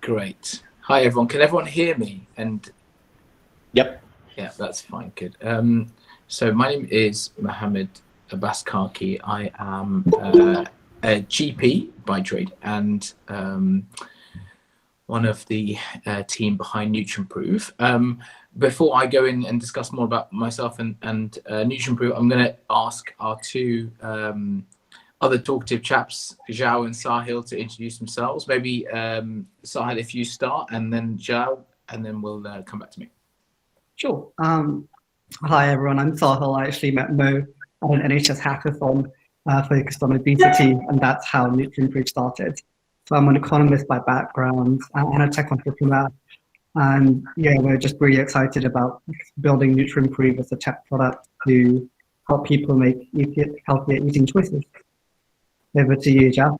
Great. Hi, everyone. Can everyone hear me? And Yep. Yeah, that's fine. Good. So my name is Mohammed Abbas Karki. I am a GP by trade and one of the team behind Nutrimprove. Before I go in and discuss more about myself and Nutrimprove, I'm going to ask our two other talkative chaps, Zhao and Sahil, to introduce themselves. Maybe Sahil, if you start, and then Zhao, and then we'll come back to me. Sure. Hi, everyone. I'm Sahil. I actually met Mo at an NHS hackathon focused on obesity, and that's how Nutrimprove started. So I'm an economist by background and a tech entrepreneur. And yeah, we're just really excited about building Nutrimprove as a tech product to help people make healthier eating choices. Over to you, Zhao.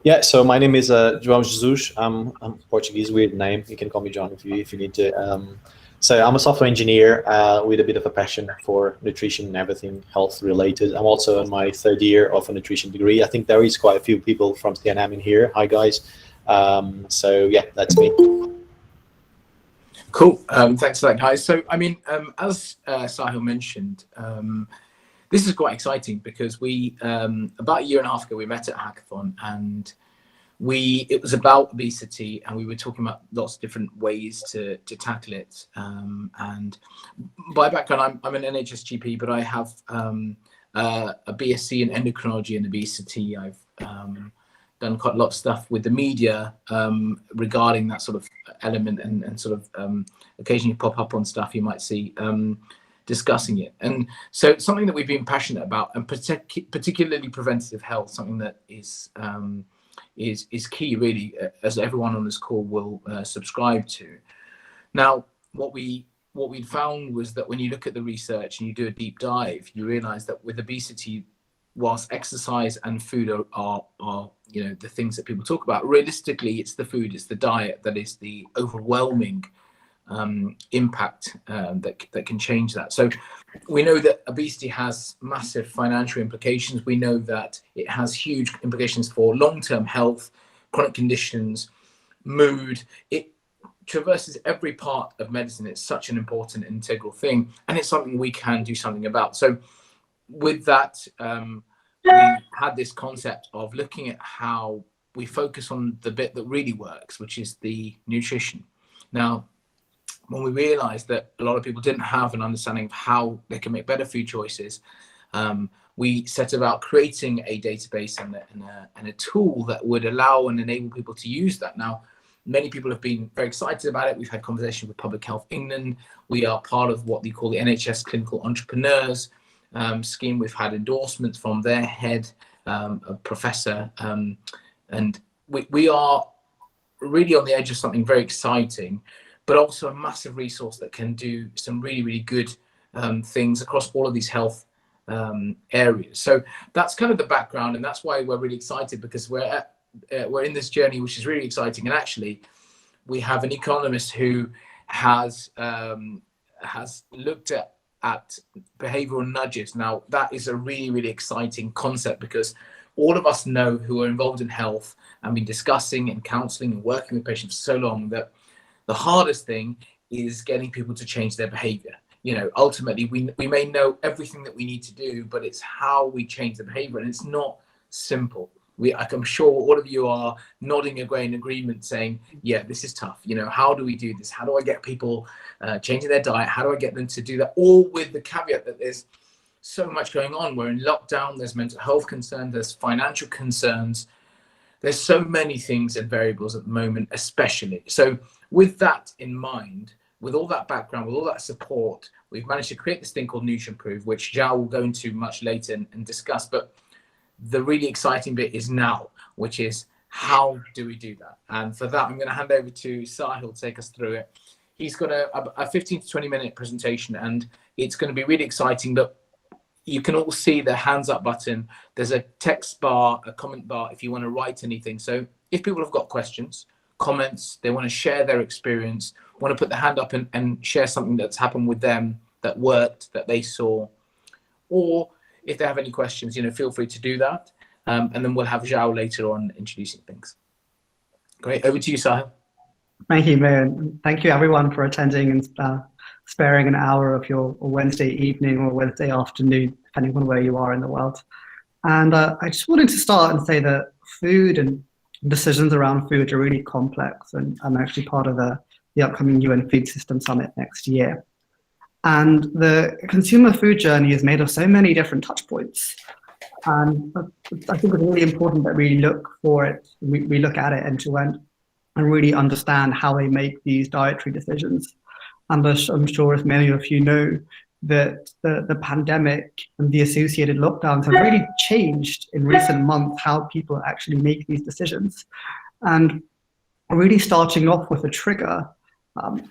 Yeah, so my name is João Jesus. I'm Portuguese, weird name. You can call me John if you need to. So I'm a software engineer with a bit of a passion for nutrition and everything health related. I'm also in my third year of a nutrition degree. I think there is quite a few people from CNM in here. Hi, guys. So yeah, that's me. Cool. Thanks for that, guys. So, I mean, as Sahil mentioned, this is quite exciting because we, about a year and a half ago, we met at a hackathon, and it was about obesity, and we were talking about lots of different ways to tackle it. And by background, I'm an NHS GP, but I have a BSc in endocrinology and obesity. I've done quite a lot of stuff with the media regarding that sort of element, and sort of occasionally pop up on stuff you might see discussing it. And so it's something that we've been passionate about, and particularly preventative health, something that is key, really, as everyone on this call will subscribe to. Now, what we found was that when you look at the research and you do a deep dive, you realize that with obesity, whilst exercise and food are the things that people talk about, realistically, it's the food, it's the diet that is the overwhelming impact that can change that. So we know that obesity has massive financial implications. We know that it has huge implications for long-term health, chronic conditions, mood. It traverses every part of medicine. It's such an important integral thing, and it's something we can do something about. So with that, we had this concept of looking at how we focus on the bit that really works, which is the nutrition. Now, when we realized that a lot of people didn't have an understanding of how they can make better food choices, we set about creating a database and a tool that would allow and enable people to use that. Now, many people have been very excited about it. We've had conversations with Public Health England. We are part of what they call the NHS Clinical Entrepreneurs scheme. We've had endorsements from their head, a professor, and we are really on the edge of something very exciting, but also a massive resource that can do some really, really good things across all of these health areas. So that's kind of the background, and that's why we're really excited, because we're in this journey, which is really exciting. And actually, we have an economist who has looked at behavioural nudges. Now, that is a really, really exciting concept, because all of us know, who are involved in health and been discussing and counselling and working with patients for so long, that the hardest thing is getting people to change their behavior. Ultimately, we may know everything that we need to do, but it's how we change the behavior, and it's not simple. I'm sure all of you are nodding away in agreement, saying, yeah, this is tough. How do we do this? How do I get people changing their diet? How do I get them to do that? All with the caveat that there's so much going on. We're in lockdown, there's mental health concerns, there's financial concerns. There's so many things and variables at the moment, especially. So with that in mind, with all that background, with all that support, we've managed to create this thing called Nutrimprove, which Zhao will go into much later and discuss. But the really exciting bit is now, which is how do we do that? And for that, I'm going to hand over to Sahil to take us through it. He's got a 15 to 20 minute presentation, and it's going to be really exciting. But you can all see the hands up button. There's a text bar, a comment bar if you want to write anything. So if people have got questions, comments, they want to share their experience, want to put their hand up and share something that's happened with them, that worked, that they saw, or if they have any questions, feel free to do that. And then we'll have Zhao later on introducing things. Great. Over to you, Sahil. Thank you, Mo, and thank you everyone for attending and sparing an hour of your Wednesday evening or Wednesday afternoon, depending on where you are in the world. And I just wanted to start and say that food and decisions around food are really complex, and I'm actually part of the upcoming UN Food System Summit next year. And the consumer food journey is made of so many different touch points. And I think it's really important that we look for it, we look at it end to end and really understand how they make these dietary decisions. And I'm sure, as many of you know, that the pandemic and the associated lockdowns have really changed in recent months how people actually make these decisions. And really starting off with a trigger,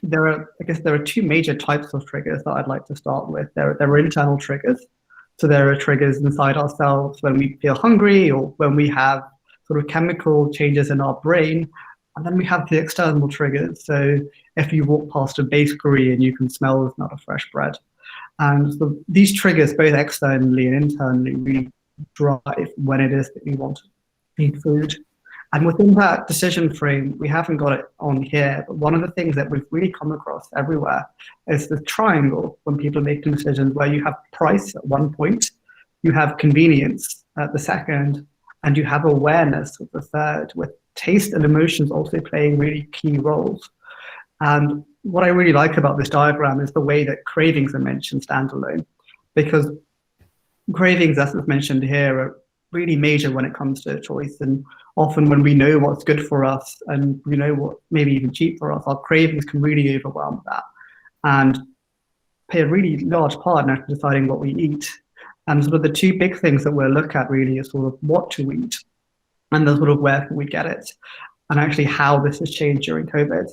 there are two major types of triggers that I'd like to start with. There are internal triggers. So there are triggers inside ourselves when we feel hungry or when we have sort of chemical changes in our brain. And then we have the external triggers. So if you walk past a bakery and you can smell the smell of fresh bread. And so these triggers, both externally and internally, really drive when it is that we want to eat food. And within that decision frame, we haven't got it on here, but one of the things that we've really come across everywhere is the triangle when people make decisions, where you have price at one point, you have convenience at the second, and you have awareness at the third, with taste and emotions also playing really key roles. And what I really like about this diagram is the way that cravings are mentioned standalone, because cravings, as is mentioned here, are really major when it comes to choice. And often when we know what's good for us and we know what maybe even cheap for us, our cravings can really overwhelm that and play a really large part in deciding what we eat. And sort of the two big things that we'll look at really is sort of what to eat and the sort of where can we get it, and actually how this has changed during COVID.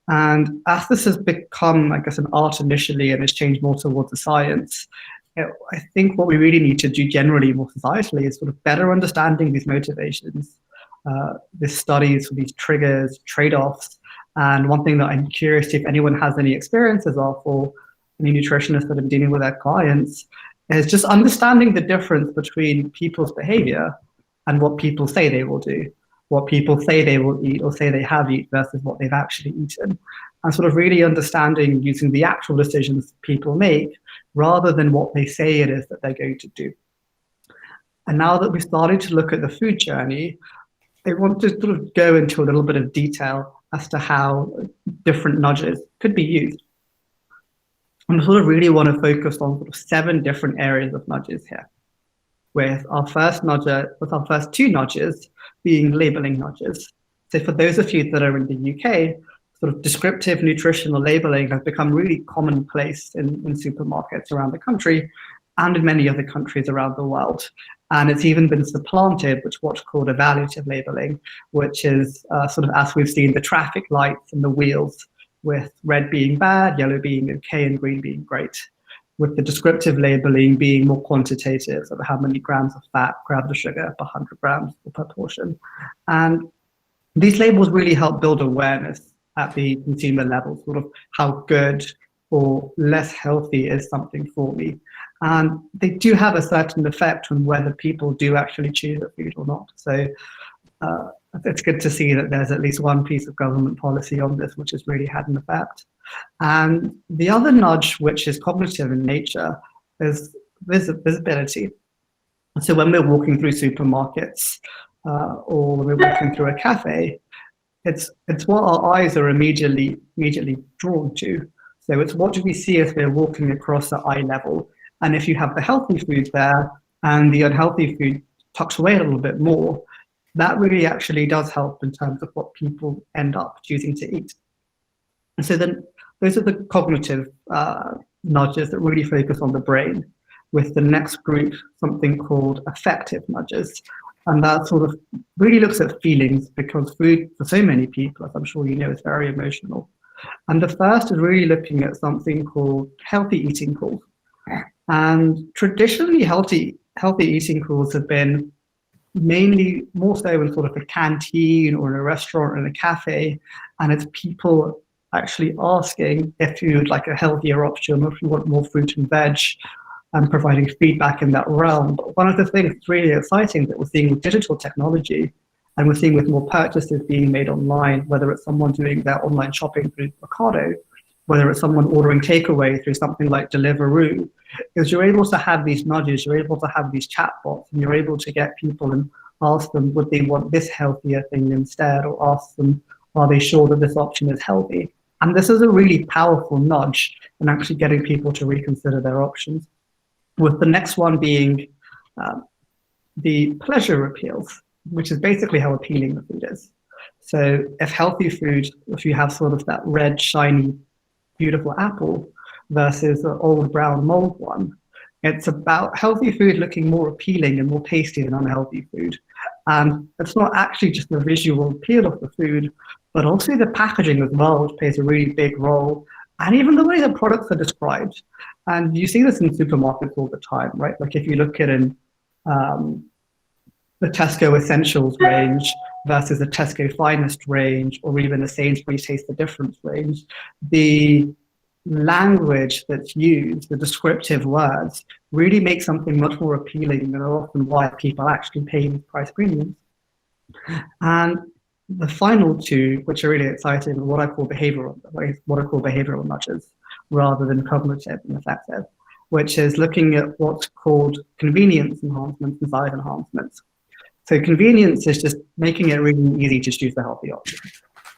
And as this has become, I guess, an art initially and has changed more towards the science, I think what we really need to do generally more societally is sort of better understanding these motivations, these studies, these triggers, trade-offs. And one thing that I'm curious if anyone has any experiences of, or any nutritionists that are dealing with their clients, is just understanding the difference between people's behavior and what people say they will do, what people say they will eat or say they have eaten versus what they've actually eaten. And sort of really understanding using the actual decisions people make rather than what they say it is that they're going to do. And now that we've started to look at the food journey, I want to sort of go into a little bit of detail as to how different nudges could be used. And I sort of really want to focus on sort of 7 different areas of nudges here, with our first two nudges being labeling nudges. So for those of you that are in the UK, sort of descriptive nutritional labeling has become really commonplace in supermarkets around the country and in many other countries around the world. And it's even been supplanted with what's called evaluative labeling, which is sort of, as we've seen, the traffic lights and the wheels, with red being bad, yellow being okay, and green being great, with the descriptive labeling being more quantitative, so how many grams of fat, grams of sugar per 100 grams per portion. And these labels really help build awareness at the consumer level, sort of how good or less healthy is something for me. And they do have a certain effect on whether people do actually choose a food or not. So it's good to see that there's at least one piece of government policy on this which has really had an effect. And the other nudge, which is cognitive in nature, is visibility. So when we're walking through supermarkets or when we're walking through a cafe, it's what our eyes are immediately drawn to. So it's what do we see as we're walking across the eye level. And if you have the healthy food there and the unhealthy food tucked away a little bit more, that really actually does help in terms of what people end up choosing to eat. And so then those are the cognitive nudges that really focus on the brain, with the next group something called affective nudges. And that sort of really looks at feelings, because food for so many people, as I'm sure you know, is very emotional. And the first is really looking at something called healthy eating calls. And traditionally healthy eating calls have been mainly more so in sort of a canteen or in a restaurant or in a cafe, and it's people actually asking if you would like a healthier option or if you want more fruit and veg, and providing feedback in that realm. But one of the things that's really exciting that we're seeing with digital technology And we're seeing with more purchases being made online, whether it's someone doing their online shopping through Ocado, whether it's someone ordering takeaway through something like Deliveroo, is you're able to have these nudges, you're able to have these chatbots, and you're able to get people and ask them, would they want this healthier thing instead, or ask them, are they sure that this option is healthy? And this is a really powerful nudge in actually getting people to reconsider their options. With the next one being the pleasure appeals, which is basically how appealing the food is. So if healthy food, if you have sort of that red, shiny, beautiful apple versus an old brown mold one, it's about healthy food looking more appealing and more tasty than unhealthy food. And it's not actually just the visual appeal of the food, but also the packaging as well, which plays a really big role. And even the way the products are described. And you see this in supermarkets all the time, right? Like if you look at the Tesco Essentials range versus the Tesco Finest range, or even the Sainsbury's Taste the Difference range, the language that's used, the descriptive words, really make something much more appealing and are often why people actually pay these price premiums. And the final two, which are really exciting, are what I call behavioural nudges, rather than cognitive and affective, which is looking at what's called convenience enhancements and size enhancements. So convenience is just making it really easy to choose the healthy option.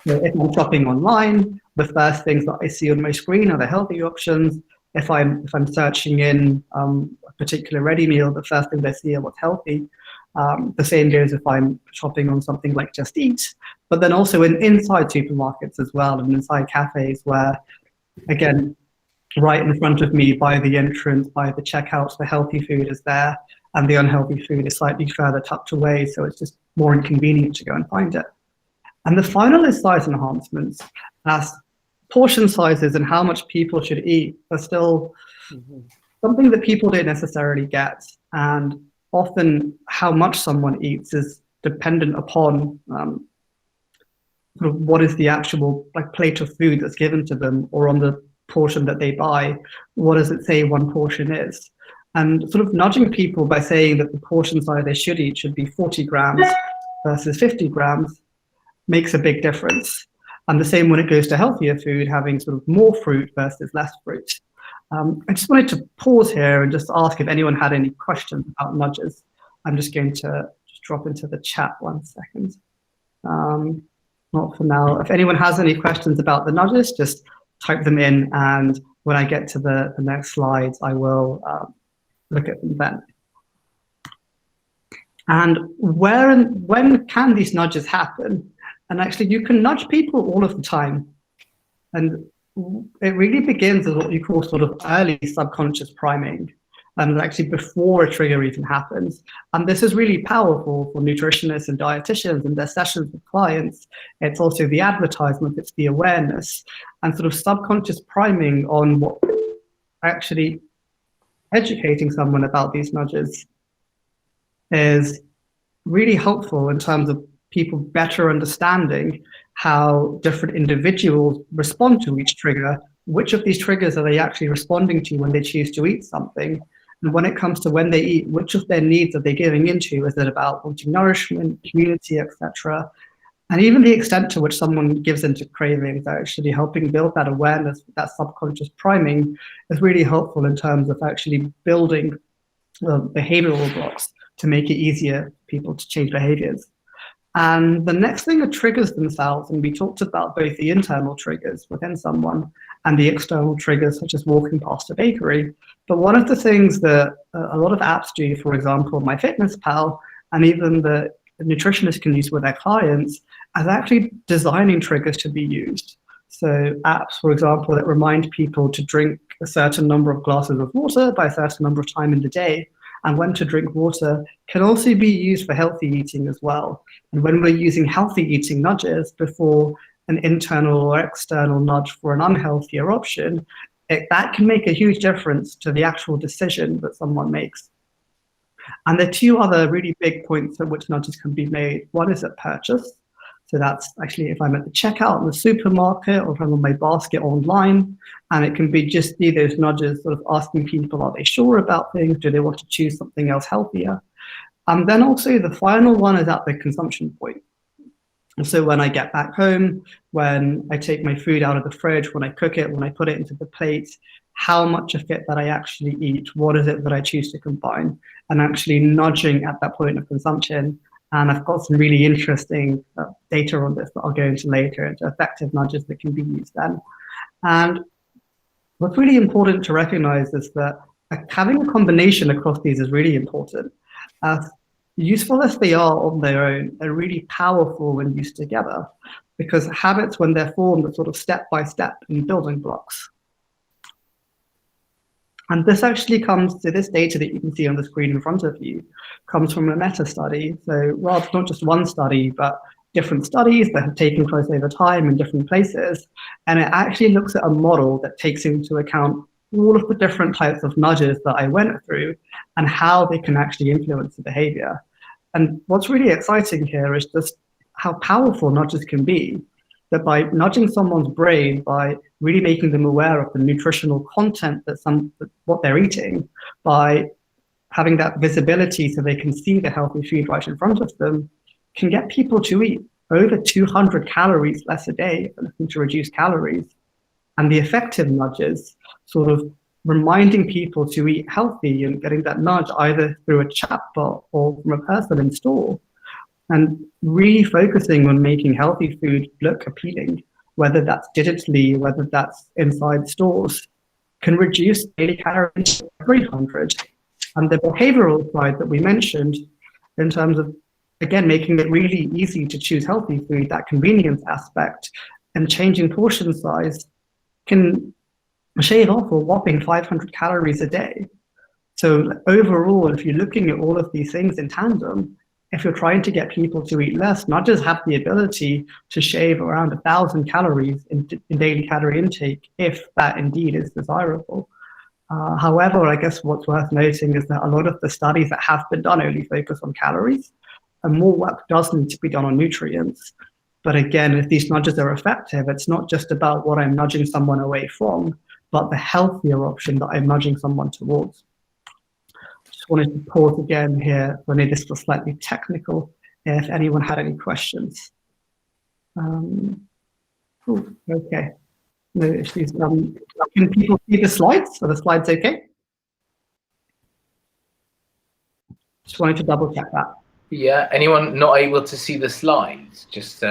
So if I'm shopping online, the first things that I see on my screen are the healthy options. If I'm searching in a particular ready meal, the first things I see are what's healthy. The same goes if I'm shopping on something like Just Eat, but then also inside supermarkets as well, and inside cafes where, again, right in front of me by the entrance, by the checkouts, the healthy food is there, and the unhealthy food is slightly further tucked away, so it's just more inconvenient to go and find it. And the final is size enhancements, as portion sizes and how much people should eat are still something that people don't necessarily get. And often how much someone eats is dependent upon sort of what is the actual plate of food that's given to them, or on the portion that they buy, what does it say one portion is? And sort of nudging people by saying that the portion size they should eat should be 40 grams versus 50 grams makes a big difference. And the same when it goes to healthier food, having sort of more fruit versus less fruit. I just wanted to pause here and just ask if anyone had any questions about nudges. I'm just going to just drop into the chat 1 second. Not for now. If anyone has any questions about the nudges, just type them in, and when I get to the next slides, I will look at them then. And where and when can these nudges happen? And actually, you can nudge people all of the time. And it really begins as what you call sort of early subconscious priming, and actually before a trigger even happens. And this is really powerful for nutritionists and dietitians and their sessions with clients. It's also the advertisement, it's the awareness, and sort of subconscious priming on what actually educating someone about these nudges is really helpful in terms of people better understanding how different individuals respond to each trigger, which of these triggers are they actually responding to when they choose to eat something, and when it comes to when they eat, which of their needs are they giving into? Is it about wanting nourishment, community, etc.? And even the extent to which someone gives into cravings, actually helping build that awareness, that subconscious priming is really helpful in terms of actually building behavioral blocks to make it easier for people to change behaviors. And the next thing are triggers themselves. And we talked about both the internal triggers within someone and the external triggers, such as walking past a bakery. But one of the things that a lot of apps do, for example, MyFitnessPal, and even the nutritionists can use with their clients, is actually designing triggers to be used. So apps, for example, that remind people to drink a certain number of glasses of water by a certain number of times in the day, and when to drink water, can also be used for healthy eating as well. And when we're using healthy eating nudges before an internal or external nudge for an unhealthier option, that can make a huge difference to the actual decision that someone makes. And there are two other really big points at which nudges can be made. One is at purchase. So that's actually if I'm at the checkout in the supermarket, or if I'm on my basket online, and it can be those nudges sort of asking people, are they sure about things? Do they want to choose something else healthier? And then also the final one is at the consumption point. And so when I get back home, when I take my food out of the fridge, when I cook it, when I put it into the plate, how much of it that I actually eat, what is it that I choose to combine, and actually nudging at that point of consumption. And I've got some really interesting data on this that I'll go into later, into effective nudges that can be used then. And what's really important to recognize is that having a combination across these is really important. As useful as they are on their own, they're really powerful when used together, because habits, when they're formed, are sort of step-by-step in building blocks. And this actually comes to this data that you can see on the screen in front of you, comes from a meta-study. So rather not just one study, but different studies that have taken place over time in different places. And it actually looks at a model that takes into account all of the different types of nudges that I went through and how they can actually influence the behavior. And what's really exciting here is just how powerful nudges can be, that by nudging someone's brain, by really making them aware of the nutritional content that what they're eating, by having that visibility so they can see the healthy food right in front of them, can get people to eat over 200 calories less a day if they're looking to reduce calories. And the effective nudges, sort of reminding people to eat healthy and getting that nudge either through a chatbot or from a person in store, and really focusing on making healthy food look appealing, whether that's digitally, whether that's inside stores, can reduce daily calorie intake by 300. And the behavioral side that we mentioned, in terms of, again, making it really easy to choose healthy food, that convenience aspect, and changing portion size, can shave off a whopping 500 calories a day. So overall, if you're looking at all of these things in tandem, if you're trying to get people to eat less, not just have the ability to shave around 1,000 calories in daily calorie intake, if that indeed is desirable. However, I guess what's worth noting is that a lot of the studies that have been done only focus on calories, and more work does need to be done on nutrients. But again, if these nudges are effective, it's not just about what I'm nudging someone away from, but the healthier option that I'm nudging someone towards. Just wanted to pause again here. I know this was slightly technical, if anyone had any questions. Okay, no issues. Can people see the slides? Are the slides okay? Just wanted to double check that. Yeah, anyone not able to see the slides, just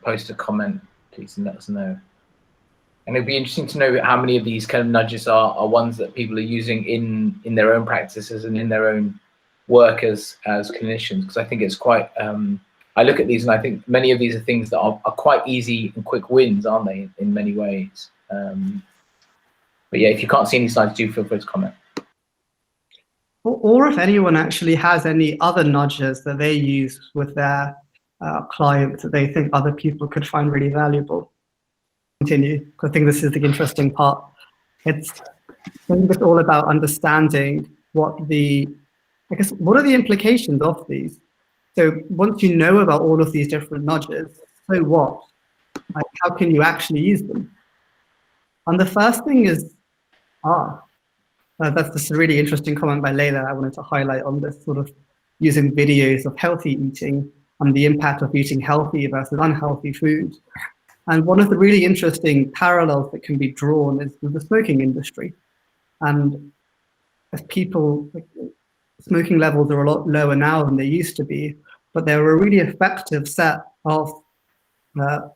post a comment, please, and let us know. And it'd be interesting to know how many of these kind of nudges are ones that people are using in their own practices and in their own work as clinicians, because I think it's quite, I look at these and I think many of these are things that are quite easy and quick wins, aren't they, in many ways. But yeah, if you can't see any slides, do feel free to comment. Or if anyone actually has any other nudges that they use with their clients that they think other people could find really valuable. Continue, because I think this is the interesting part. I think it's all about understanding what are the implications of these. So once you know about all of these different nudges, so what? Like, how can you actually use them? And the first thing is, that's just a really interesting comment by Layla I wanted to highlight on this, sort of using videos of healthy eating and the impact of eating healthy versus unhealthy food. And one of the really interesting parallels that can be drawn is with the smoking industry. And as people, smoking levels are a lot lower now than they used to be, but there were a really effective set of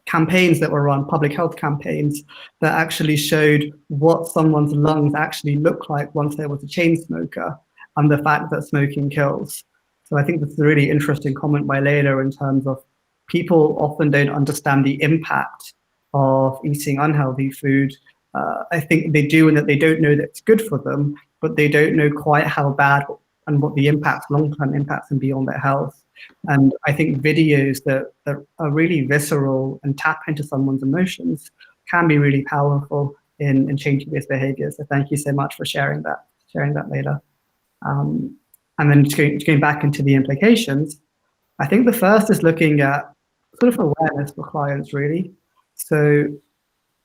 campaigns that were run, public health campaigns, that actually showed what someone's lungs actually look like once there was a chain smoker, and the fact that smoking kills. So I think that's a really interesting comment by Layla in terms of people often don't understand the impact of eating unhealthy food. I think they do, and that they don't know that it's good for them, but they don't know quite how bad and what the impacts, long-term impacts can be on their health. And I think videos that are really visceral and tap into someone's emotions can be really powerful in changing these behaviors. So thank you so much for sharing that later. And then just going back into the implications, I think the first is looking at sort of awareness for clients, really. So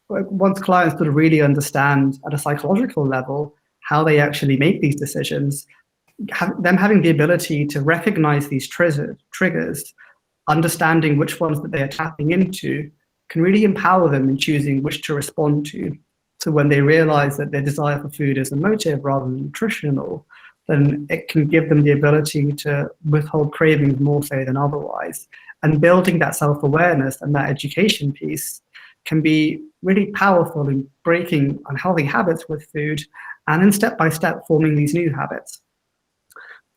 once clients sort of really understand at a psychological level how they actually make these decisions, them having the ability to recognize these triggers, understanding which ones that they are tapping into, can really empower them in choosing which to respond to. So when they realize that their desire for food is emotive rather than nutritional, then it can give them the ability to withhold cravings more so than otherwise. And building that self-awareness and that education piece can be really powerful in breaking unhealthy habits with food and in step-by-step forming these new habits.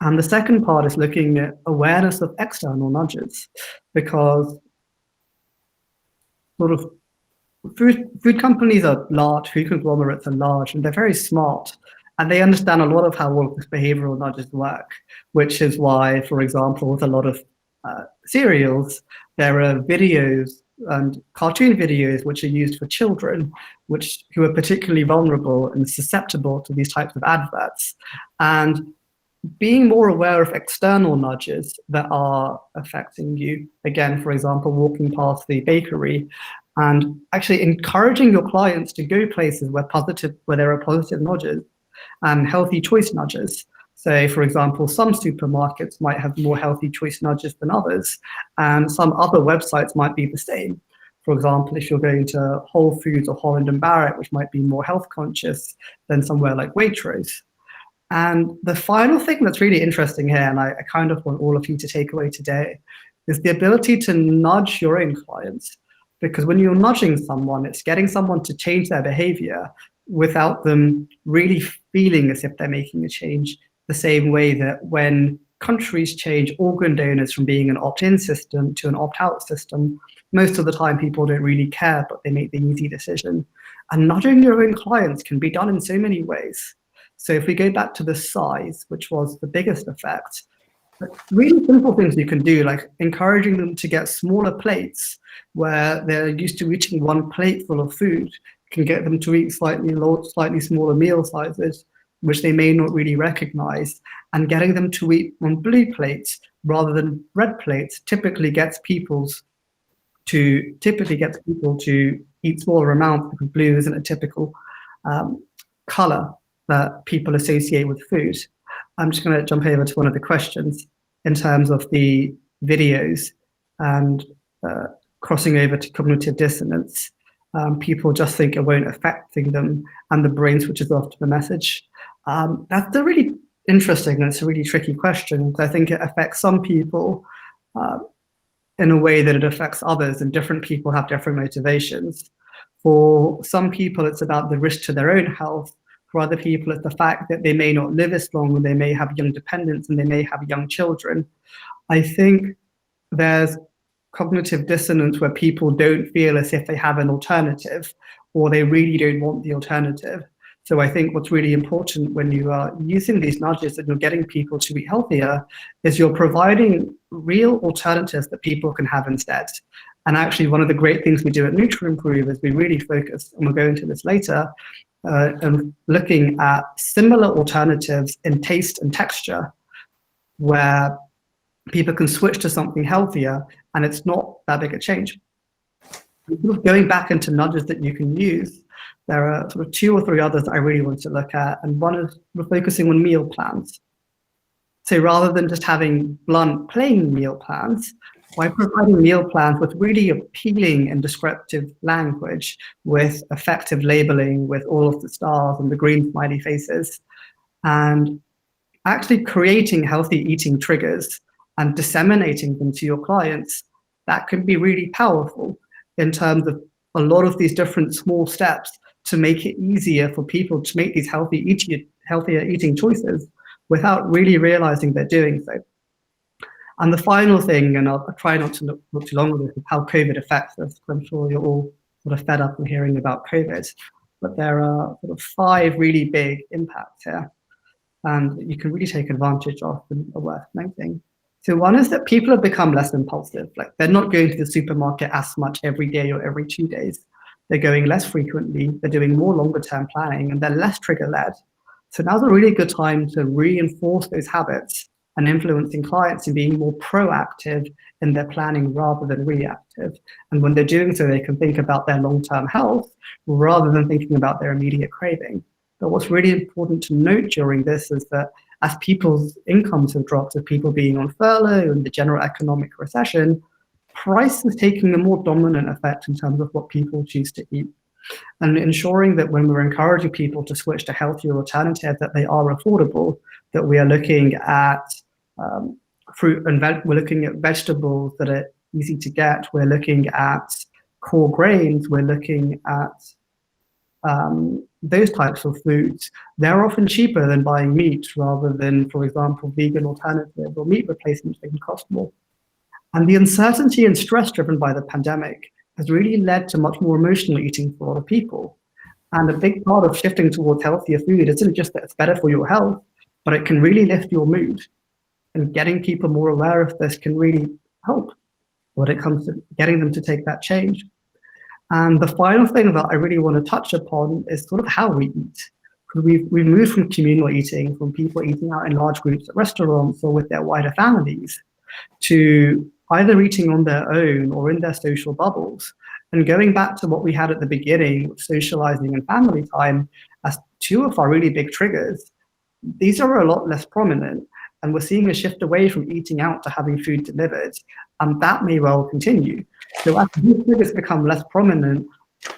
And the second part is looking at awareness of external nudges, because sort of food companies are large, food conglomerates are large, and they're very smart. And they understand a lot of how all of these behavioral nudges work, which is why, for example, with a lot of cereals, there are videos and cartoon videos which are used for children, who are particularly vulnerable and susceptible to these types of adverts. And being more aware of external nudges that are affecting you, again, for example, walking past the bakery, and actually encouraging your clients to go places where there are positive nudges and healthy choice nudges. So, for example, some supermarkets might have more healthy choice nudges than others, and some other websites might be the same. For example, if you're going to Whole Foods or Holland & Barrett, which might be more health conscious than somewhere like Waitrose. And the final thing that's really interesting here, and I kind of want all of you to take away today, is the ability to nudge your own clients. Because when you're nudging someone, it's getting someone to change their behavior without them really feeling as if they're making a change, the same way that when countries change organ donors from being an opt-in system to an opt-out system, most of the time people don't really care, but they make the easy decision. And nudging your own clients can be done in so many ways. So if we go back to the size, which was the biggest effect, really simple things you can do, like encouraging them to get smaller plates where they're used to eating one plate full of food, can get them to eat slightly smaller meal sizes, which they may not really recognize, and getting them to eat on blue plates rather than red plates typically gets people to eat smaller amounts, because blue isn't a typical color that people associate with food. I'm just going to jump over to one of the questions in terms of the videos and crossing over to cognitive dissonance. People just think it won't affect them, and the brain switches off to the message. That's a really interesting and it's a really tricky question, because I think it affects some people in a way that it affects others, and different people have different motivations. For some people, it's about the risk to their own health. For other people, it's the fact that they may not live as long, and they may have young dependents, and they may have young children. I think there's cognitive dissonance where people don't feel as if they have an alternative, or they really don't want the alternative. So I think what's really important when you are using these nudges and you're getting people to eat healthier is you're providing real alternatives that people can have instead. And actually, one of the great things we do at Nutrimprove is we really focus, and we'll go into this later, and looking at similar alternatives in taste and texture, where people can switch to something healthier and it's not that big a change. Going back into nudges that you can use, there are sort of 2 or 3 others that I really want to look at, and one is we're focusing on meal plans. So rather than just having blunt, plain meal plans, by providing meal plans with really appealing and descriptive language, with effective labeling, with all of the stars and the green smiley faces, and actually creating healthy eating triggers and disseminating them to your clients, that can be really powerful in terms of a lot of these different small steps to make it easier for people to make these healthier eating choices without really realizing they're doing so. And the final thing, and I'll try not to look too long on this, is how COVID affects us, because I'm sure you're all sort of fed up with hearing about COVID. But there are sort of 5 really big impacts here, and you can really take advantage of and are worth noting. So one is that people have become less impulsive. Like, they're not going to the supermarket as much every day or every 2 days. They're going less frequently, they're doing more longer term planning, and they're less trigger-led. So now's a really good time to reinforce those habits and influencing clients in being more proactive in their planning rather than reactive. And when they're doing so, they can think about their long-term health rather than thinking about their immediate craving. But what's really important to note during this is that as people's incomes have dropped, as people being on furlough and the general economic recession, price is taking a more dominant effect in terms of what people choose to eat. And ensuring that when we're encouraging people to switch to healthier alternatives, that they are affordable, that we are looking at fruit and we're looking at vegetables that are easy to get, we're looking at core grains, we're looking at those types of foods. They're often cheaper than buying meat, rather than, for example, vegan alternatives or meat replacements that can cost more. And the uncertainty and stress driven by the pandemic has really led to much more emotional eating for a lot of people. And a big part of shifting towards healthier food isn't just that it's better for your health, but it can really lift your mood. And getting people more aware of this can really help when it comes to getting them to take that change. And the final thing that I really want to touch upon is sort of how we eat. We've moved from communal eating, from people eating out in large groups at restaurants or with their wider families, to either eating on their own or in their social bubbles. And going back to what we had at the beginning, socializing and family time, as two of our really big triggers, these are a lot less prominent. And we're seeing a shift away from eating out to having food delivered. And that may well continue. So as these triggers become less prominent,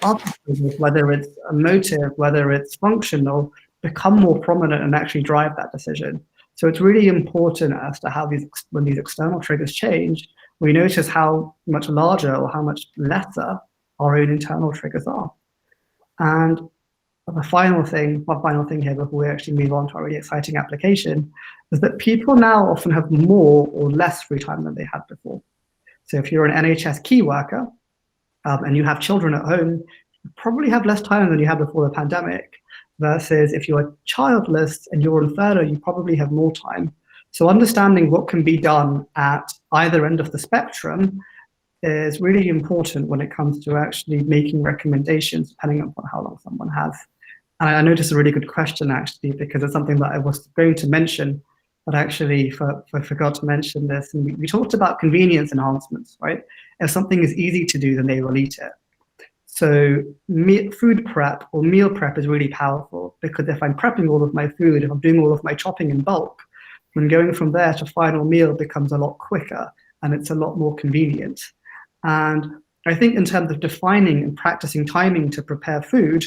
other triggers, whether it's emotive, whether it's functional, become more prominent and actually drive that decision. So it's really important as to how when these external triggers change, we notice how much larger or how much lesser our own internal triggers are. And one final thing here before we actually move on to our really exciting application, is that people now often have more or less free time than they had before. So if you're an NHS key worker and you have children at home, you probably have less time than you had before the pandemic, versus if you're childless and you're on furlough, you probably have more time. So understanding what can be done at either end of the spectrum is really important when it comes to actually making recommendations depending upon how long someone has. And I noticed a really good question actually, because it's something that I was going to mention, but actually forgot to mention this. And we talked about convenience enhancements, right? If something is easy to do, then they will eat it. So food prep or meal prep is really powerful, because if I'm prepping all of my food, if I'm doing all of my chopping in bulk, then going from there to final meal becomes a lot quicker and it's a lot more convenient. And I think in terms of defining and practicing timing to prepare food,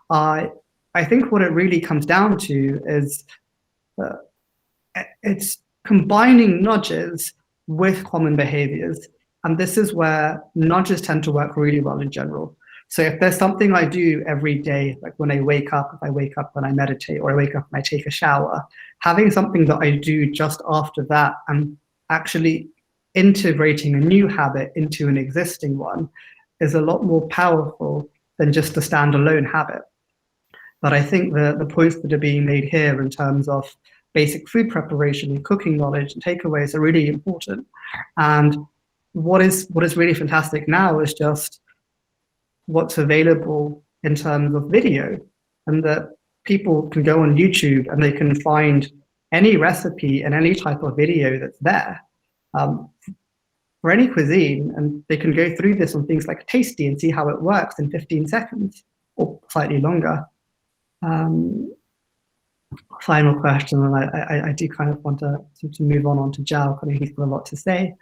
I think what it really comes down to is it's combining nudges with common behaviors. And this is where nudges tend to work really well in general. So if there's something I do every day, like when I wake up, if I wake up when I meditate, or I wake up and I take a shower, having something that I do just after that and actually integrating a new habit into an existing one is a lot more powerful than just a standalone habit. But I think the points that are being made here in terms of basic food preparation and cooking knowledge and takeaways are really important. And what is really fantastic now is just what's available in terms of video, and that people can go on YouTube and they can find any recipe and any type of video that's there for any cuisine, and they can go through this on things like Tasty and see how it works in 15 seconds or slightly longer. Final question, and I do kind of want to move on to Jal, because he's got a lot to say.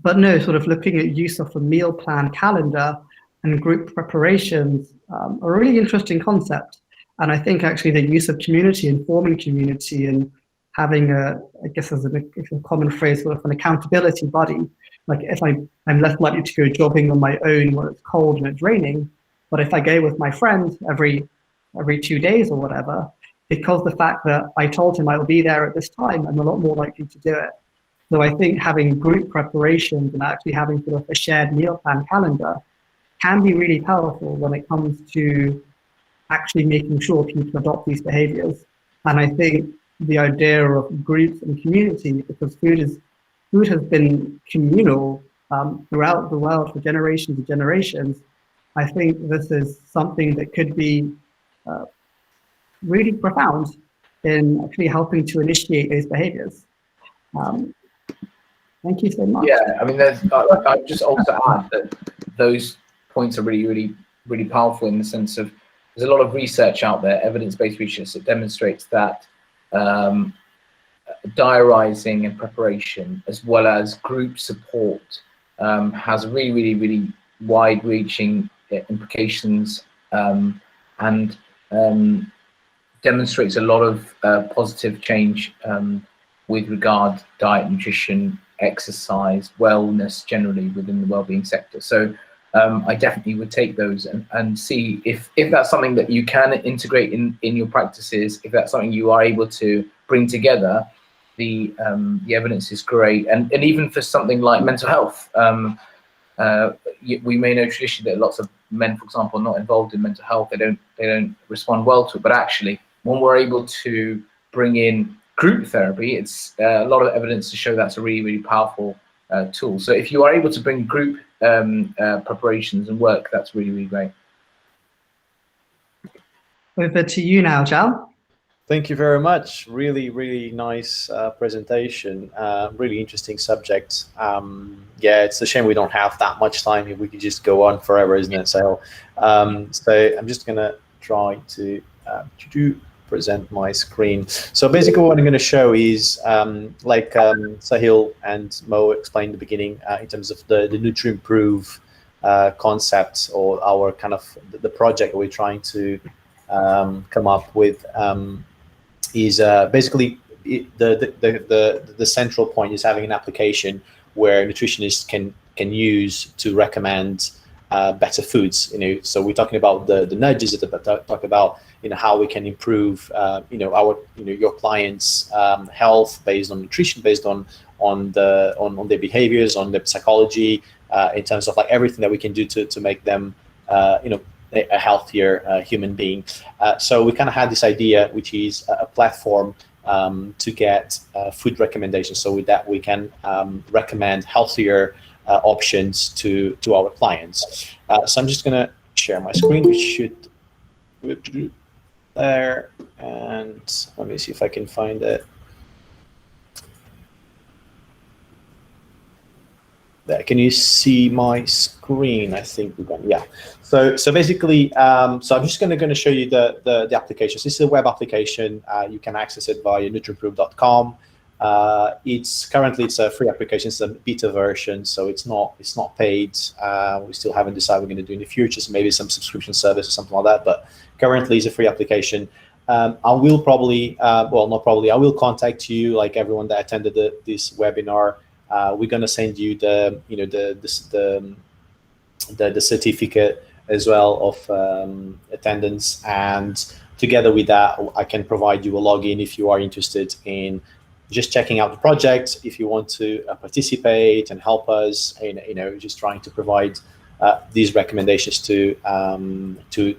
But no, sort of looking at use of a meal plan calendar and group preparations are a really interesting concept. And I think actually the use of community and forming community and having I guess as a common phrase, sort of an accountability buddy. Like if I'm less likely to go jogging on my own when it's cold and it's raining, but if I go with my friend every 2 days or whatever, because the fact that I told him I will be there at this time, I'm a lot more likely to do it. So I think having group preparations and actually having sort of a shared meal plan calendar can be really powerful when it comes to actually making sure people adopt these behaviors. And I think the idea of groups and community, because food has been communal throughout the world for generations and generations, I think this is something that could be really profound in actually helping to initiate those behaviors. Thank you so much. Yeah, I mean, I'd just also add that those points are really, really, really powerful in the sense of there's a lot of research out there, evidence-based research, that demonstrates that diarising and preparation, as well as group support, has really wide-reaching implications, and demonstrates a lot of positive change with regard to diet, nutrition, exercise, wellness generally within the wellbeing sector. So I definitely would take those and see if that's something that you can integrate in your practices, if that's something you are able to bring together. The evidence is great, and even for something like mental health, we may know traditionally that lots of men, for example, are not involved in mental health. They don't respond well to it. But actually, when we're able to bring in group therapy, it's a lot of evidence to show that's a really powerful tool. So if you are able to bring group preparations and work, that's really great. Over to you now, Jal. Thank you very much. Really nice presentation. Really interesting subject. Yeah, it's a shame we don't have that much time. We could just go on forever, isn't it? So, so I'm just gonna try to present my screen. So basically, what I'm going to show is like Sahil and Mo explained in the beginning in terms of the Nutrimprove concept, or our kind of the project we're trying to come up with. Is basically the central point is having an application where nutritionists can use to recommend better foods. So we're talking about the nudges that talk about how we can improve your clients' health based on nutrition, based on their behaviors, on their psychology, in terms of like everything that we can do to make them a healthier human being. So we kind of had this idea, which is a platform to get food recommendations. So with that, we can recommend healthier options to our clients. So I'm just going to share my screen, which should do there. And let me see if I can find it. There. Can you see my screen? I think we're going. Yeah. So basically, so I'm just going to show you the application. So this is a web application. You can access it via nutrimprove.com. It's currently a free application. It's a beta version, so it's not paid. We still haven't decided what we're going to do in the future. So maybe some subscription service or something like that. But currently, it's a free application. I will probably, well, not probably. I will contact you, like everyone that attended this webinar. We're going to send you the certificate as well of attendance, and together with that, I can provide you a login if you are interested in just checking out the project. If you want to participate and help us, just trying to provide these recommendations to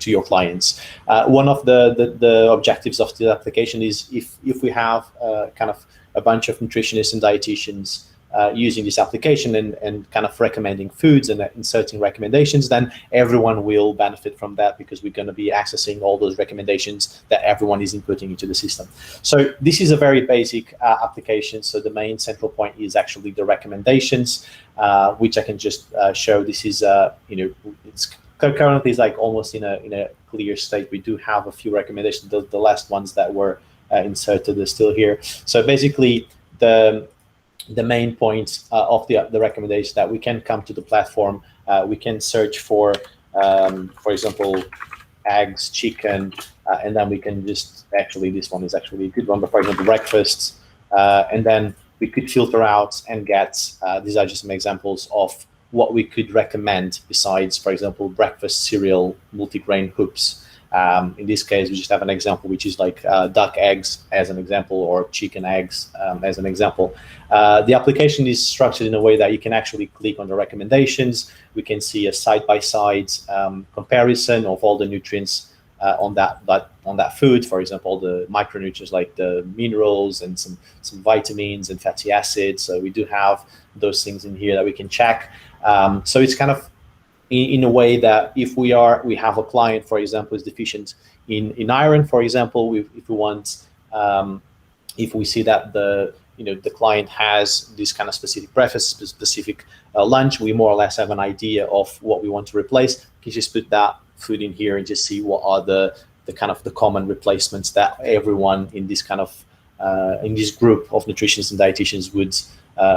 your clients. One of the objectives of the application is if we have kind of a bunch of nutritionists and dietitians using this application and kind of recommending foods and inserting recommendations, then everyone will benefit from that, because we're going to be accessing all those recommendations that everyone is inputting into the system. So this is a very basic application. So the main central point is actually the recommendations, which I can just show. This is it's currently is like almost in a clear state. We do have a few recommendations. The last ones that were inserted are still here. So basically the main point of the recommendation that we can come to the platform, we can search for example, eggs, chicken, and then we can just this one is actually a good one, but for example, breakfast, and then we could filter out and get, these are just some examples of what we could recommend besides, for example, breakfast cereal, multigrain hoops. In this case, we just have an example, which is like duck eggs as an example, or chicken eggs as an example. The application is structured in a way that you can actually click on the recommendations. We can see a side-by-side comparison of all the nutrients on that food. For example, the micronutrients like the minerals and some vitamins and fatty acids. So we do have those things in here that we can check. So it's kind of in a way that if we have a client, for example, is deficient in iron, for example, if we want, if we see that the client has this kind of specific breakfast, specific lunch, we more or less have an idea of what we want to replace. We can just put that food in here and just see what are the kind of the common replacements that everyone in this kind of group of nutritionists and dietitians would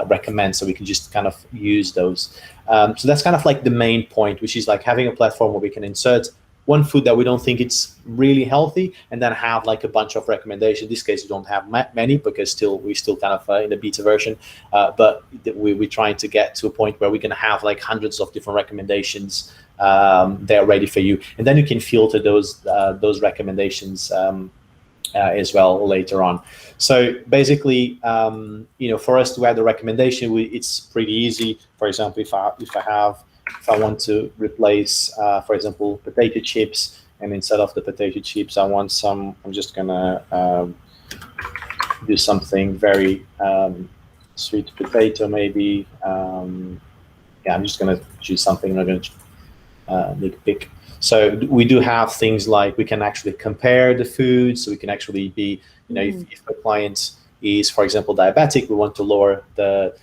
recommend, so we can just kind of use those. So that's kind of like the main point, which is like having a platform where we can insert one food that we don't think it's really healthy, and then have like a bunch of recommendations. In this case, we don't have many because we're still kind of in the beta version, but we're trying to get to a point where we can have like hundreds of different recommendations they're ready for you, and then you can filter those recommendations as well later on. So basically, for us to add the recommendation, it's pretty easy. For example, if I want to replace, for example, potato chips, and instead of the potato chips, I want some. I'm just gonna do something very sweet potato, maybe. Yeah, I'm just gonna choose something. I'm gonna make a pick. So we do have things like we can actually compare the foods. So we can actually be, if a client is, for example, diabetic, we want to lower the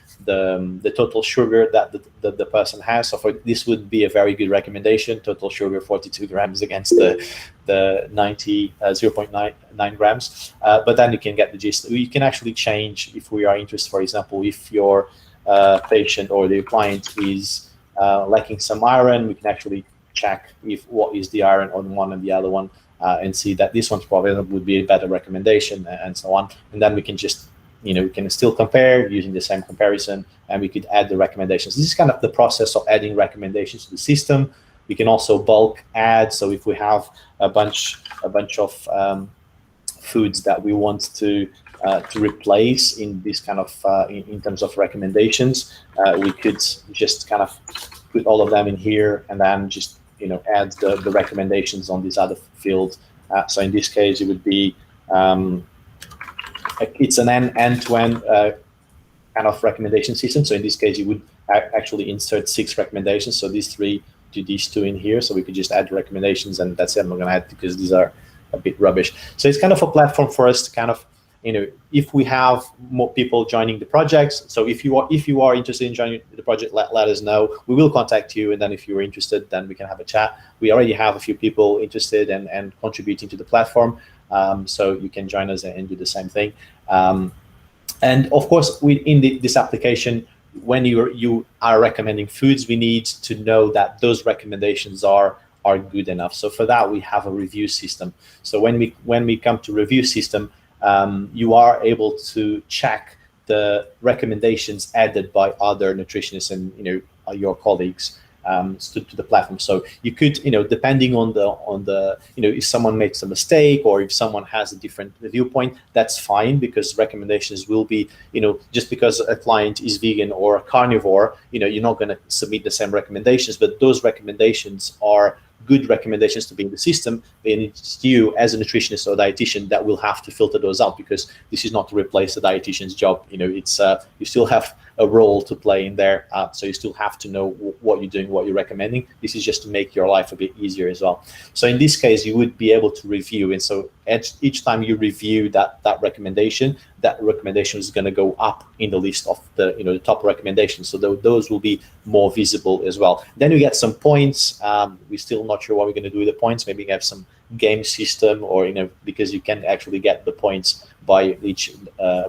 total sugar that the person has. So this would be a very good recommendation. Total sugar 42 grams against the 0.9 grams. But then you can get the gist. You can actually change if we are interested. For example, if your patient or the client is lacking some iron, we can actually check what is the iron on one and the other one, and see that this one's probably would be a better recommendation, and so on. And then we can just, we can still compare using the same comparison, and we could add the recommendations. This is kind of the process of adding recommendations to the system. We can also bulk add. So if we have a bunch of foods that we want to replace in this kind of in terms of recommendations, we could just kind of put all of them in here, and then just add the recommendations on this other field. So in this case, it would be it's an end-to-end kind of recommendation system. So in this case, you would actually insert 6 recommendations. So these 3 to these 2 in here. So we could just add recommendations, and that's it. I'm not going to add because these are a bit rubbish. So it's kind of a platform for us to kind of, if we have more people joining the projects. So if you are interested in joining the project, let us know. We will contact you, and then if you are interested, then we can have a chat. We already have a few people interested and contributing to the platform, so you can join us and do the same thing. And of course, in this application, when you are recommending foods, we need to know that those recommendations are good enough. So for that, we have a review system. So when we come to review system, you are able to check the recommendations added by other nutritionists and your colleagues to the platform. So you could, depending on the if someone makes a mistake or if someone has a different viewpoint, that's fine, because recommendations will be, just because a client is vegan or a carnivore, you're not going to submit the same recommendations, but those recommendations are good recommendations to be in the system, and it's you as a nutritionist or dietitian that will have to filter those out, because this is not to replace the dietitian's job. It's you still have a role to play in there, so you still have to know what you're doing, what you're recommending. This is just to make your life a bit easier as well. So in this case, you would be able to review, and so each time you review that recommendation is going to go up in the list of the the top recommendations. So those will be more visible as well. Then you get some points. We're still not sure what we're going to do with the points. Maybe have some game system, or because you can actually get the points by each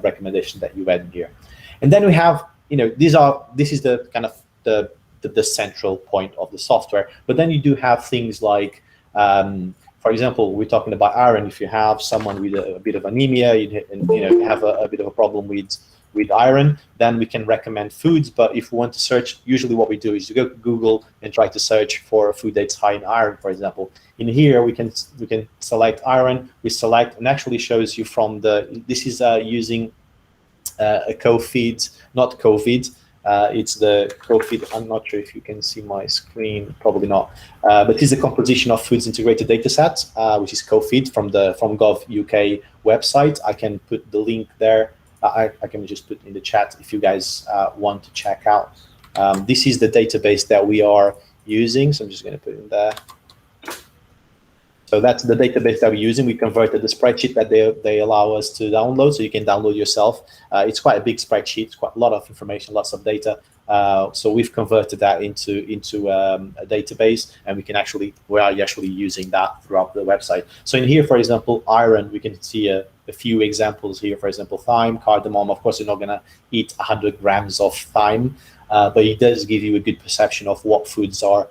recommendation that you add in here. And then we have this is the kind of the central point of the software. But then you do have things like, for example, we're talking about iron. If you have someone with a bit of anemia, you have a bit of a problem with iron, then we can recommend foods. But if we want to search, usually what we do is you go to Google and try to search for a food that's high in iron, for example. In here, we can select iron. We select, and actually shows you from this is using a co-feed, not COVID. It's the co-feed. I'm not sure if you can see my screen, probably not. But it's the composition of foods integrated dataset, which is co-feed from Gov UK website. I can put the link there. I can just put in the chat if you guys want to check out. This is the database that we are using, so I'm just going to put it in there. So that's the database that we're using. We converted the spreadsheet that they allow us to download, so you can download yourself. It's quite a big spreadsheet. It's quite a lot of information, lots of data. So we've converted that into a database, and we are actually using that throughout the website. So in here, for example, iron, we can see a few examples here. For example, thyme, cardamom. Of course, you're not going to eat 100 grams of thyme, but it does give you a good perception of what foods are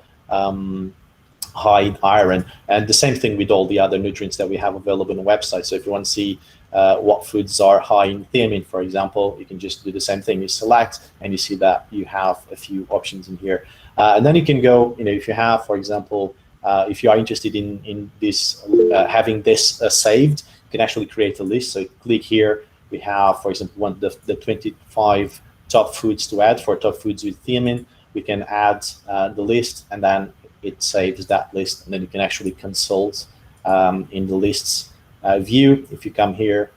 high in iron. And the same thing with all the other nutrients that we have available on the website. So if you want to see what foods are high in thiamine, for example, you can just do the same thing. You select, and you see that you have a few options in here. And then you can go, if you have, for example, if you are interested in this, having this saved, you can actually create a list. So click here. We have, for example, the 25 top foods to add for top foods with thiamine. We can add the list, and then it saves that list, and then you can actually consult in the lists view. If you come here,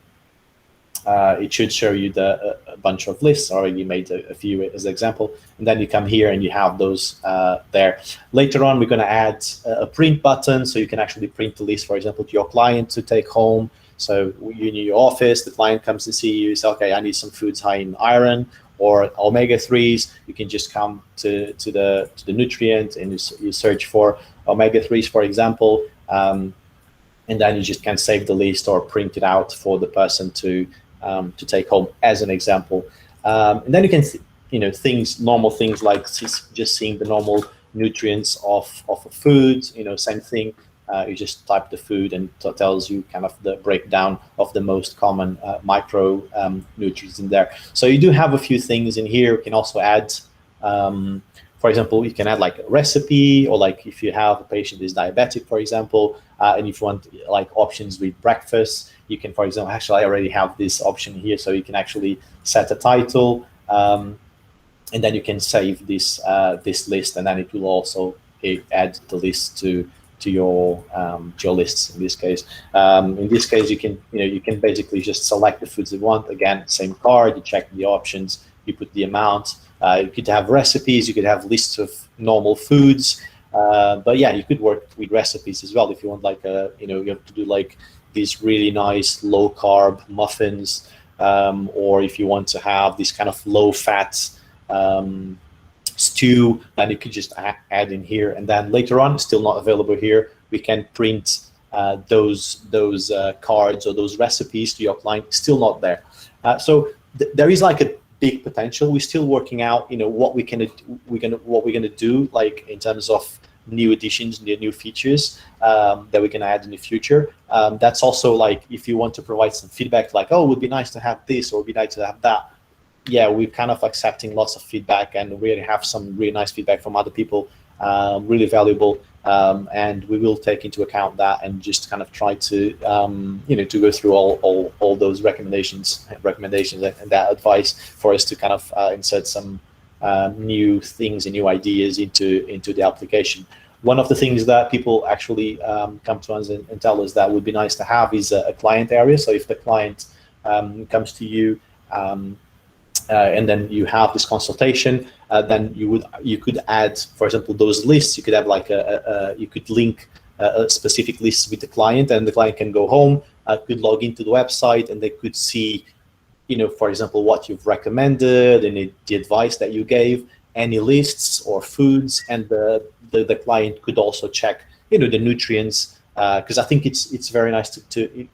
it should show you a bunch of lists. I already made a few as an example, and then you come here and you have those there. Later on, we're going to add a print button, so you can actually print the list, for example, to your client to take home. So you're in your office, the client comes to see you, say, okay, I need some foods high in iron or omega-3s. You can just come to the nutrient, and you search for omega-3s, for example, and then you just can save the list or print it out for the person to take home, as an example. And then you can, normal things like just seeing the normal nutrients of a food. Same thing. You just type the food, and it tells you kind of the breakdown of the most common micro nutrients in there. So you do have a few things in here. You can also add, for example, you can add like a recipe, or like if you have a patient who is diabetic, for example, and if you want like options with breakfast, you can, for example, actually I already have this option here, so you can actually set a title, and then you can save this list, and then it will also add the list to your lists in this case. In this case, you can basically just select the foods you want. Again, same card, you check the options, you put the amount. You could have recipes, you could have lists of normal foods, but yeah, you could work with recipes as well if you want, like you have to do like these really nice low carb muffins, or if you want to have this kind of low fat stew, then you could just add in here. And then later on, still not available here, we can print those cards or those recipes to your client. Still not there. So there is like a big potential. We're still working out, what we're gonna do, like in terms of new additions, new features that we can add in the future. That's also like if you want to provide some feedback, like, oh, it would be nice to have this, or it would be nice to have that. Yeah, we're kind of accepting lots of feedback, and we have some really nice feedback from other people, really valuable, and we will take into account that and just kind of try to to go through all those recommendations and that advice for us to kind of insert some new things and new ideas into the application. One of the things that people actually come to us and tell us that would be nice to have is a client area. So if the client comes to you, and then you have this consultation, then you could add, for example, those lists. You could have like you could link a specific list with the client, and the client can go home, could log into the website, and they could see, for example, what you've recommended and the advice that you gave, any lists or foods, and the client could also check, the nutrients. Because I think it's very nice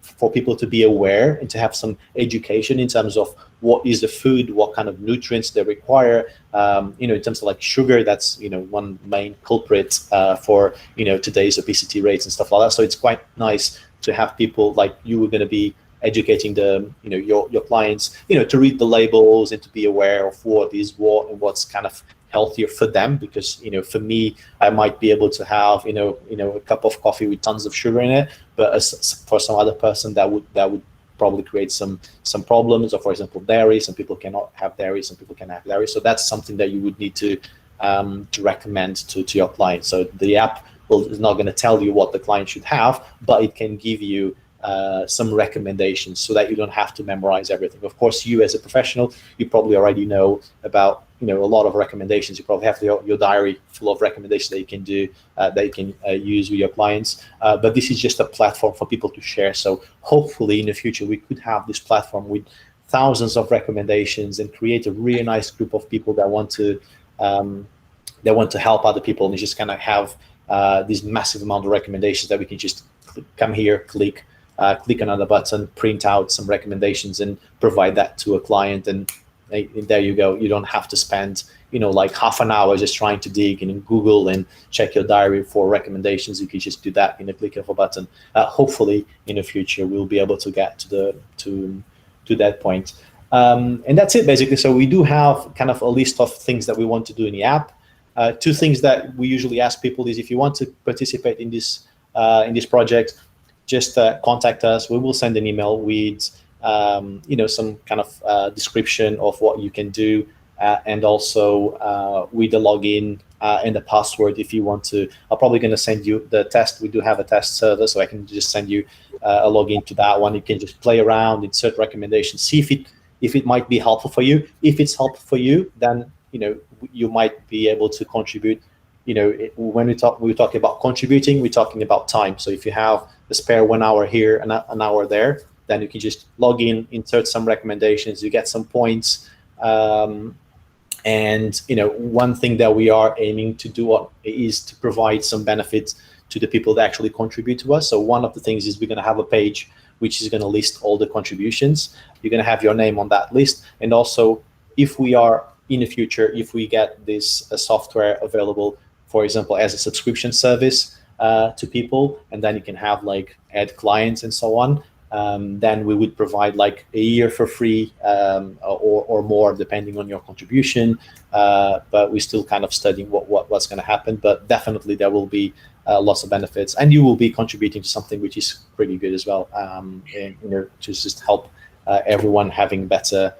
for people to be aware and to have some education in terms of what is the food, what kind of nutrients they require. In terms of like sugar, that's one main culprit for today's obesity rates and stuff like that. So it's quite nice to have people like you were going to be educating your clients, to read the labels and to be aware of what is what and what's kind of healthier for them. Because for me, I might be able to have a cup of coffee with tons of sugar in it, but for some other person that would probably create some problems. Or for example, dairy, some people cannot have dairy, some people can have dairy. So that's something that you would need to recommend to your client. So the app is not going to tell you what the client should have, but it can give you some recommendations so that you don't have to memorize everything. Of course, you as a professional, you probably already know about a lot of recommendations. You probably have your diary full of recommendations that you can do, that you can use with your clients. But this is just a platform for people to share. So hopefully in the future we could have this platform with thousands of recommendations and create a really nice group of people that want to help other people, and just kind of have this massive amount of recommendations that we can just come here, click another button, print out some recommendations, and provide that to a client, and there you go. You don't have to spend like half an hour just trying to dig in Google and check your diary for recommendations. You can just do that in a click of a button. Hopefully in the future we'll be able to get to that point. And that's it basically. So we do have kind of a list of things that we want to do in the app. Two things that we usually ask people is, if you want to participate in this project, just contact us. We will send an email with some kind of description of what you can do, and also with the login and the password if you want to. I'm probably going to send you the test. We do have a test server, so I can just send you a login to that one. You can just play around, insert recommendations, see if it might be helpful for you. If it's helpful for you, then you might be able to contribute. When we're talking about contributing, we're talking about time. So if you have a spare 1 hour here and an hour there, then you can just log in, insert some recommendations, you get some points. And one thing that we are aiming to do is to provide some benefits to the people that actually contribute to us. So one of the things is we're going to have a page which is going to list all the contributions. You're going to have your name on that list. And also, if we are in the future, if we get this software available, for example, as a subscription service to people, and then you can have like add clients and so on, then we would provide like a year for free or more, depending on your contribution. But we're still kind of studying what's going to happen. But definitely there will be lots of benefits, and you will be contributing to something which is pretty good as well. And, to just help everyone having better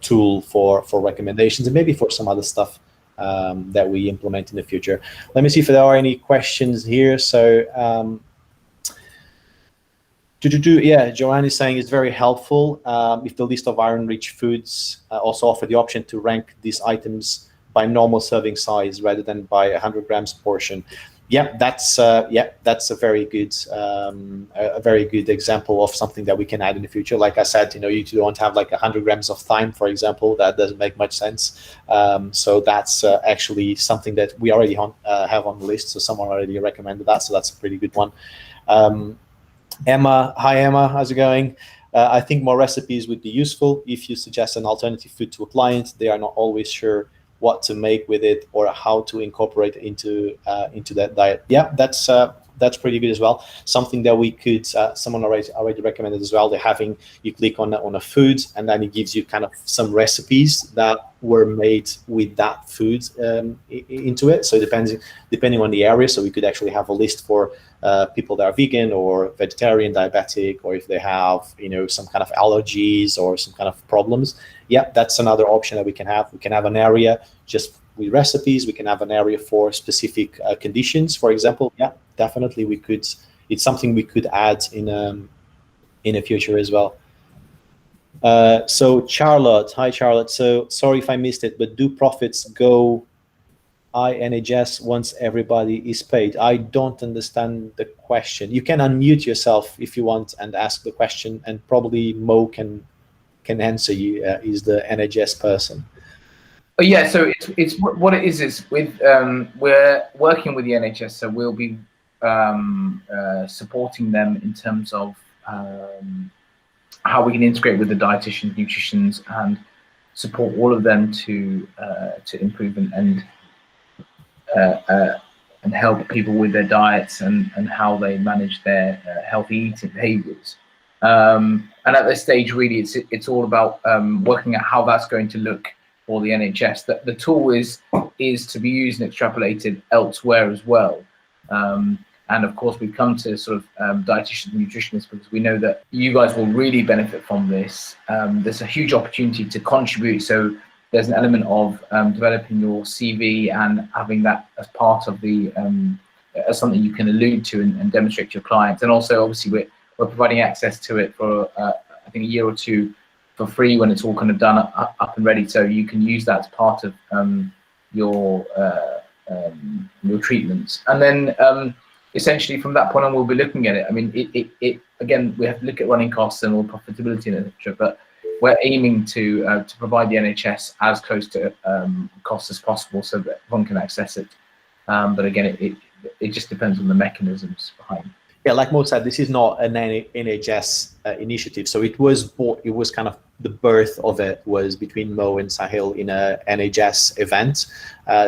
tool for recommendations, and maybe for some other stuff that we implement in the future. Let me see if there are any questions here. So. Yeah, Joanne is saying it's very helpful if the list of iron-rich foods also offer the option to rank these items by normal serving size rather than by 100 grams portion. Yeah, that's a very good example of something that we can add in the future. Like I said, you don't have like 100 grams of thyme, for example. That doesn't make much sense. So that's actually something that we already have on the list. So someone already recommended that. So that's a pretty good one. Emma, hi Emma, how's it going? I think more recipes would be useful. If you suggest an alternative food to a client, they are not always sure what to make with it or how to incorporate it into that diet. Yeah, that's pretty good as well. Something that we could, someone already recommended as well. You click on a food, and then it gives you kind of some recipes that were made with that food into it. So depending on the area. So we could actually have a list for people that are vegan or vegetarian, diabetic, or if they have some kind of allergies or some kind of problems. Yeah, that's another option that we can have. We can have an area just with recipes. We can have an area for specific conditions, for example. Yeah, definitely we could. It's something we could add in the future as well. So Charlotte, hi Charlotte. So sorry if I missed it, but do profits go NHS once everybody is paid? I don't understand the question. You can unmute yourself if you want and ask the question, and probably Mo can answer you. He's the NHS person. Yeah, so it's what it is with we're working with the NHS, so we'll be supporting them in terms of how we can integrate with the dietitians, nutritionists, and support all of them to improve and help people with their diets and how they manage their healthy eating behaviors. And at this stage, really, it's all about working out how that's going to look for the NHS. That the tool is to be used and extrapolated elsewhere as well. And of course, we've come to sort of dietitians and nutritionists because we know that you guys will really benefit from this. There's a huge opportunity to contribute. So there's an element of developing your CV and having that as part of the as something you can allude to and demonstrate to your clients. And also, obviously, we're providing access to it for I think a year or two for free when it's all kind of done up and ready. So you can use that as part of your treatments. And then essentially from that point on, we'll be looking at it. I mean, it again, we have to look at running costs and all profitability and etc. But we're aiming to provide the NHS as close to cost as possible so that everyone can access it. But again, it just depends on the mechanisms behind. Yeah, like Mo said, this is not an NHS initiative. So it was kind of the birth of it was between Mo and Sahil in a NHS event,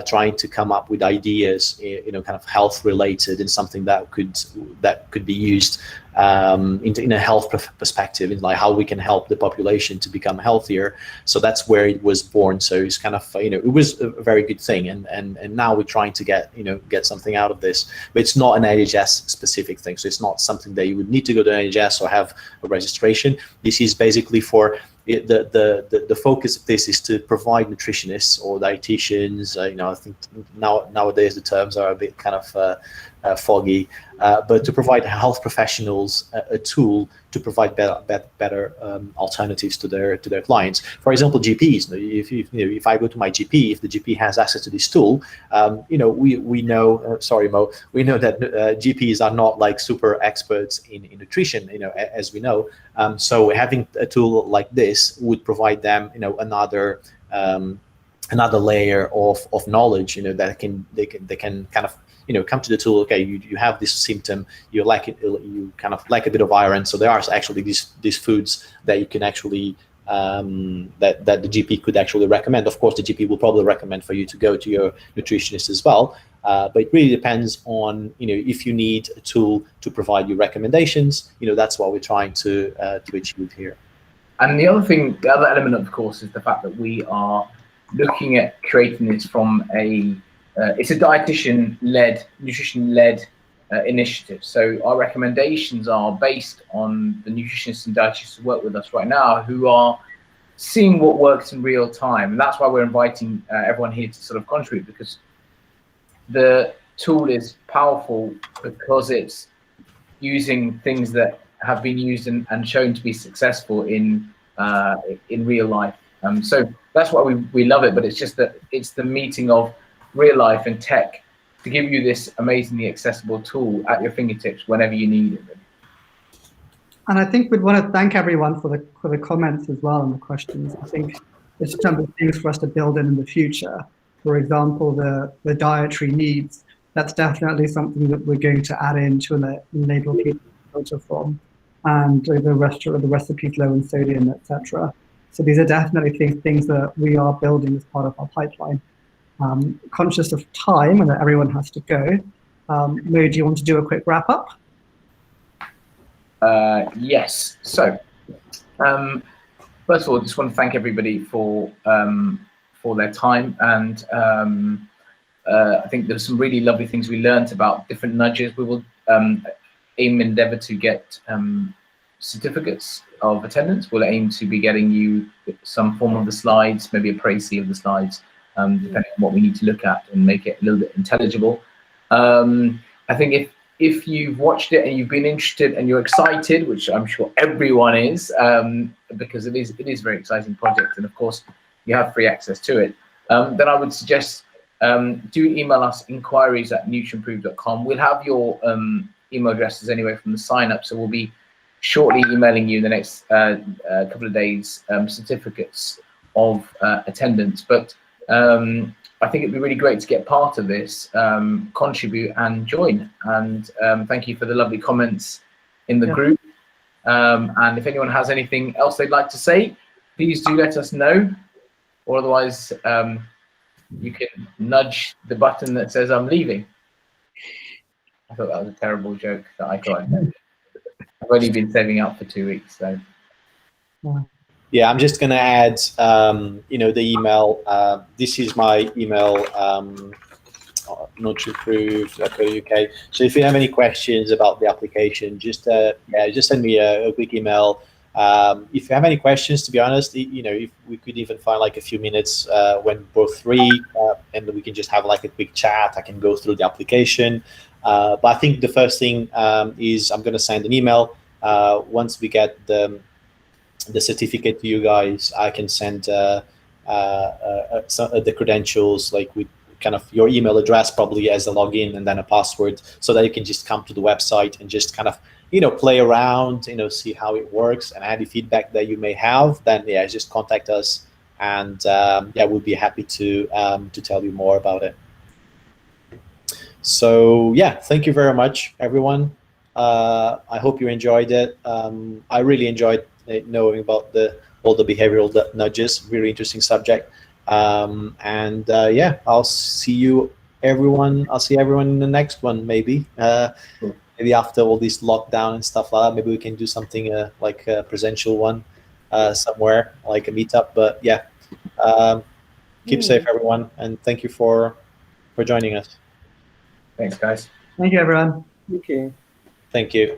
trying to come up with ideas, kind of health related and something that could be used in a health perspective, in like how we can help the population to become healthier. So that's where it was born. So it's kind of, it was a very good thing. And now we're trying to get something out of this, but it's not an NHS specific thing. So it's not something that you would need to go to NHS or have a registration. This is basically for the focus of this is to provide nutritionists or dietitians. I think nowadays the terms are a bit kind of foggy, but to provide health professionals a tool to provide better alternatives to their clients. For example, GPs. If I go to my GP, if the GP has access to this tool, we know. Sorry, Mo. We know that GPs are not like super experts in nutrition. As we know. So having a tool like this would provide them, another layer of knowledge. That they can kind of come to the tool. Okay, you have this symptom, you like it, you kind of like a bit of iron. So there are actually these foods that you can actually that the GP could actually recommend. Of course, the GP will probably recommend for you to go to your nutritionist as well. But it really depends on if you need a tool to provide you recommendations. That's what we're trying to achieve here. And the other element, of course, is the fact that we are looking at creating this from it's a dietitian-led, nutrition-led initiative. So our recommendations are based on the nutritionists and dietitians who work with us right now, who are seeing what works in real time. And that's why we're inviting everyone here to sort of contribute, because the tool is powerful because it's using things that have been used and shown to be successful in real life. So that's why we love it. But it's just that it's the meeting of real life and tech to give you this amazingly accessible tool at your fingertips whenever you need it. And I think we'd want to thank everyone for the comments as well and the questions. I think there's some things for us to build in the future. For example, the dietary needs. That's definitely something that we're going to add in to enable people to filter from, and the recipes low in sodium, etc. So these are definitely things that we are building as part of our pipeline. Conscious of time and that everyone has to go, Mo, do you want to do a quick wrap up? Yes. So, first of all, I just want to thank everybody for their time, and I think there's some really lovely things we learned about different nudges. We will endeavour to get certificates of attendance. We'll aim to be getting you some form of the slides, maybe a précis of the slides, depending on what we need to look at and make it a little bit intelligible. I think if you've watched it and you've been interested and you're excited, which I'm sure everyone is, because it is a very exciting project, and of course you have free access to it, then I would suggest do email us inquiries@nutrimprove.com. We'll have your email addresses anyway from the sign up, so we'll be shortly emailing you in the next couple of days certificates of attendance. But I think it'd be really great to get part of this, contribute and join. And thank you for the lovely comments in the group. And if anyone has anything else they'd like to say, please do let us know. Or otherwise, you can nudge the button that says I'm leaving. I thought that was a terrible joke that I got. I've only been saving up for 2 weeks, so. Yeah, I'm just going to add, the email. This is my email, Nutrimprove.co.uk. So if you have any questions about the application, just send me a quick email. If you have any questions, to be honest, if we could even find like a few minutes when both free, and we can just have like a quick chat. I can go through the application. But I think the first thing is I'm going to send an email. Once we get the certificate to you guys, I can send the credentials, like with kind of your email address probably as a login and then a password, so that you can just come to the website and just kind of play around, see how it works, and any feedback that you may have, then yeah, just contact us, and yeah, we'll be happy to tell you more about it. So yeah, thank you very much, everyone. I hope you enjoyed it. I really enjoyed knowing about all the behavioral nudges. Really interesting subject. And yeah, I'll see everyone in the next one, maybe. Maybe after all this lockdown and stuff like that, maybe we can do something like a presential one somewhere, like a meetup. But yeah, keep safe, everyone, and thank you for joining us. Thanks, guys. Thank you, everyone. Okay. Thank you.